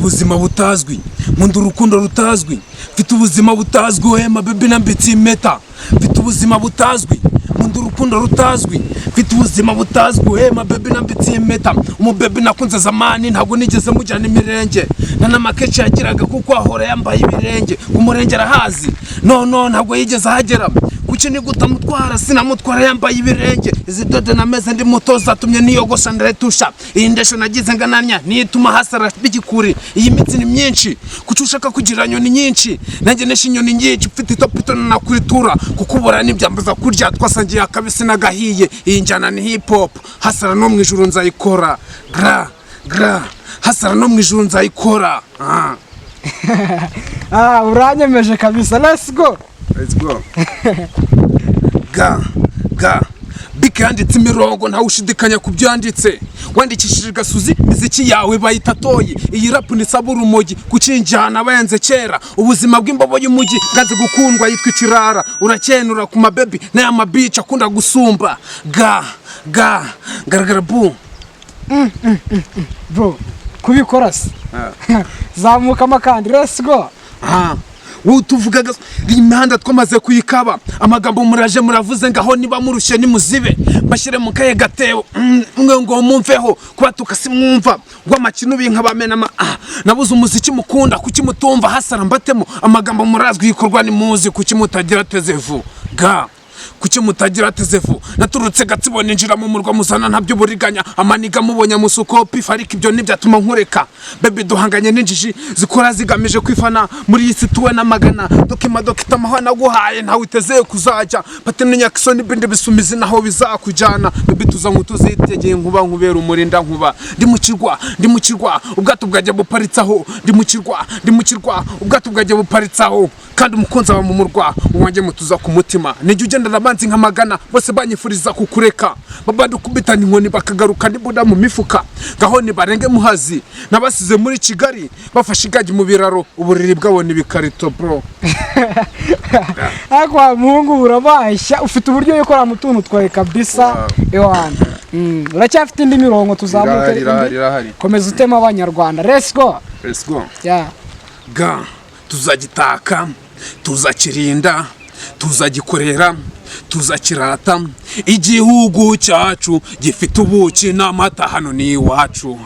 ubuzima butazwi, nkunda urukundo rutazwi, mfite ubuzima butazwi wema baby nambitse impeta, mfite ubuzima butazwi, nkunda urukundo rutazwi, mfite ubuzima butazwi wema baby nambitse impeta, umubaby nakunze zamani ntabwo nigeze mujyana imirenge, na n'amakeshi yagiraga kuko ahora yambaye ibirenge, umurenge arahazi no ntabwo yigeze ahagera, kuki ni gutamutwara sinamutwara yambaye ibirenge, izi dode nameze ndi muto zatumye niyogosha ndaretusha, iyi ndesho nagize ngananya nituma hasara bigikuri, iyi mitsi ni myinshi kuki ushaka kugira nyoni nyinshi, nanjye nesha inyoni nyinshi mfite itopito nakuritura, kuko ubura n'ibyambuza kurya twasangiye akabisi nagahiye, iyi njyana ni hip hop, hasara no mwijuru nzayikora, gra hasara no mwijuru nzayikora. Uranyemeje kabisa, let's go. ga bike yanditse imirongo ntawe ushidikanya ku byanditse, wandikishije gasuzi miziki yawe bayita toyi, iyi rap ni sabura umogi kucinjana bayanze kera, ubuzima bw'imbobo y'umugi ngaze gukundwa yitwa ikirara, urakenura ku mabebi n'aya mabica akunda gusumba, garagara bu bro kubikora se zamukama kandi, let's go. Tuvugaga imihanda twamaze kuyikaba, amagambo muraje muravuze ngaho niba murushye nimuzibe, bashyire mu kaye gateo mwe ngo mumveho kuba tukasimwumva rw'amakinu binka bamena nabuze umuziki mukunda kuki mutumva, hasara mbatemo amagambo murazwi yikorwa ni muzi kuki mutagira tezevu kuki mutagira tezevu, naturutse Gatsibo ninjira mu murwa muzana ntabyo buriganya, amaniga mubonye musukopi fariki ibyo nibyatuma nkureka, baby duhanganye n'injiji zikora zigamije kwifana muri iyi situwe n'amagana, dokita mahana guhaye ntawe utezeye kuzajya pate n'Nyakisoni bindi bisumizi naho bizakujyana, baby tuza nkutuzitegeye nkuba nkubera umurinda nkuba, ndi mu kirwa ubwato bwajya buparitsaho, ndi mu kirwa ubwato bwajya buparitsaho, kandi umukunzi aba mu murwa uwanjye mutuza ku mutima, nijye ugenda nabanzi nkamagana bose banyifuriza kukureka, babadukubitana inkoni bakagaruka nibuda mu mifuka, gaho ni barenge muhazi nabasize muri Kigali bafashe igagi mu biraro, uburiri bwabo ni bikarito bro. Akwa Mungu urabashya, ufite uburyo yokora mu tuntu twawe kabisa ewana. Uracyafite indi mirongo tuzamuke, komeza utema abanyarwanda, let's go. Tuzagitaka, tuzakirinda, tuzagikorera, tuzakirata, igihugu cyacu gifite ubuki n'amata, hano ni iwacu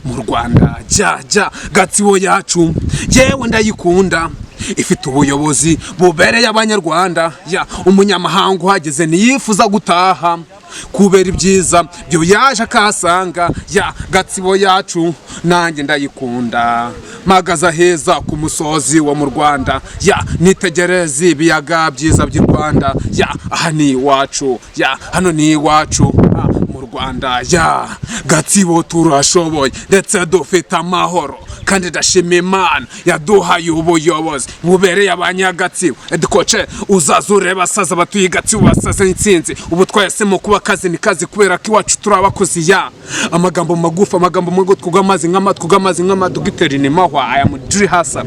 mu Rwanda, Gatsibo yacu yewe ndayikunda, ifite ubuyobozi bubereye abanyarwanda, umunyamahanga uhageze niyifuza gutaha kubera ibyiza byo yaje akasanga, Gatsibo yacu nanjye ndayikunda, magaza heza ku musozi wo mu Rwanda, nitegereze ibiyaga byiza by'u Rwanda, aha ni iwacu, hano ni iwacu mu Rwanda, Gatsibo turashoboye ndetse dufite amahoro, kandi ndashima Imana yaduhaye ubuyobozi bubereye abanyagatsibo, edikoce uzaza ureba asaza batuye Gatsibo basaze intsinzi, ubu twayasemo kuba kazi ni kazi kubera ko iwacu turi abakozi, amagambo magufa amagambo mwe twuga amazi nk'amadogiteri ni mahwa aya mujuri hasa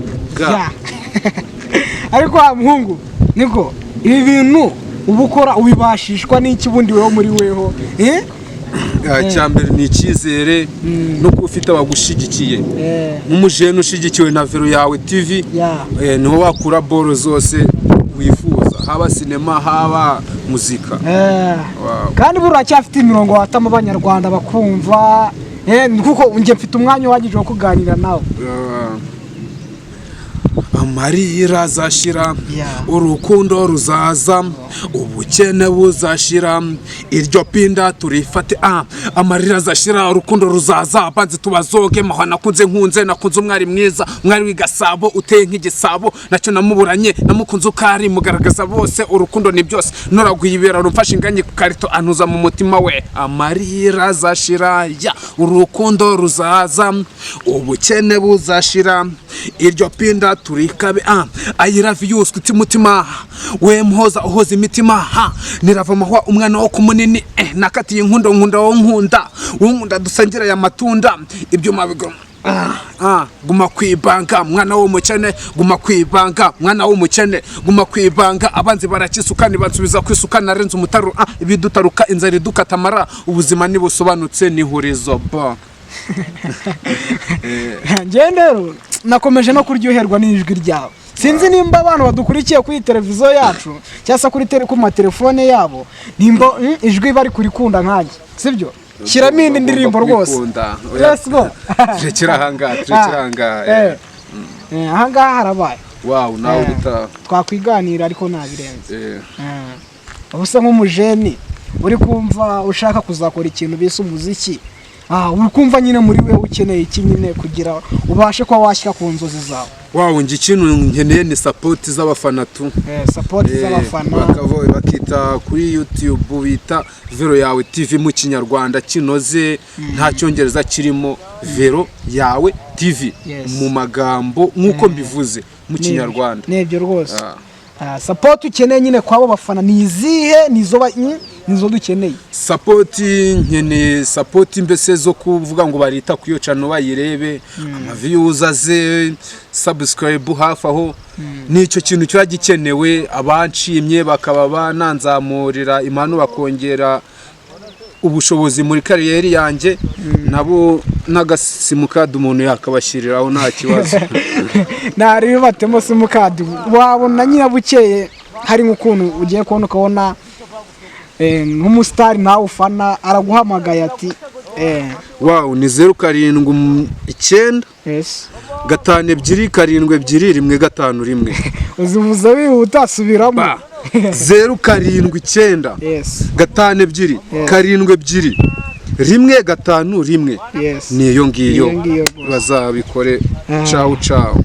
ariko muhungu niko ibi bintu ubukora ubibashishwa n'iki bundi weho muri weho cyambere ni icyizere no ufite abagushigikiye, nk'umujene ushigikiwe na Vero yawe TV, niho wakura boro zose wifuza, haba sinema haba muzika, kandi buracyafite imirongo watama abanyarwanda bakumva, kuko nje mfite umwanya uhagije wo kuganira nawe. Amarira azashira, urukundo ruzaza, ubukene buzashira, iryo pinda turifate, amarira azashira, urukundo ruzaza, banze tubazoge, mahana kunze nkunze, nakunze umwari mwiza, umwari w'igasabo uteye nk'igisabo, nacyo namuburanye namukunze ukari mugaragaza bose, urukundo ni byose, noragwibera rumfashe inganye ku karito antuza mu mutima we, amarira azashira, urukundo ruzaza, ubukene buzashira, iryo pinda turikabe, I love you skuti mutima we mhoza uhoza imitima, nirava mahwa umwana wo kumunini, nakatiye nkunda wo nkunda dusangira ya matunda, ibyo mabigo guma kwibanga mwana wo mukene, guma kwibanga mwana wo mukene, guma kwibanga abanzi barakisukani bansubiza kwisuka narenze umutaru, ibidutaruka inzari dukatamara, ubuzima nibusobanutse ni hurizo ba njye rero nakomeje no kuryoherwa n'ijwi ryawe. Sinzi nimba abantu badukurikiye kuri televiziyo yacu cyangwa se kuri ku matelefone yabo nimba ijwi bari kurikunda nkanjye, sibyo? Shyiramo indi ndirimbo rwose. Let's go. Ahangaha harabaye. Wow, nawe bita twakwiganira ariko nabirenze. Ubusa nk'umujeni uri kumva ushaka kuzakora ikintu bise umuziki, uri kumva nyine muri we ukeneye iki nyine kugira ubashe kuba washyira ku nzozi zawe. Wow, ngi kintu nkeneye ni support z'abafana tu. Support z'abafana. Bakita kuri YouTube bita Vero Yawe TV mu Kinyarwanda kinoze, nta cyongereza kirimo. Vero Yawe TV mu magambo nkuko mbivuze mu Kinyarwanda. Nebyo rwose. Support ukeneye nyine kwabo bafana ni izihe nizo dukeneye? Support nkeneye support mbese zo kuvuga ngo barita kuyo channel bayirebe, ama views aze, subscribe hafi aho. Nicyo kintu cyo gikenewe, abanshimye bakaba bananzamurira impano bakongera ubushobozi muri kariyeri yanjye, nabo n'agasimukadi umuntu yakabashiriraho nta kibazo. Nari batemo simukadi wabona nyina bukeye hari nk'ukuntu ugiye kubona ukabona nk'umusitari nawe ufana araguhamagaye ati wow, ni 079 5 2 7 uzivuza wihuta asubiramo. 079 5 2 7 1 niyo ngiyo bazabikore. Ciao ciao.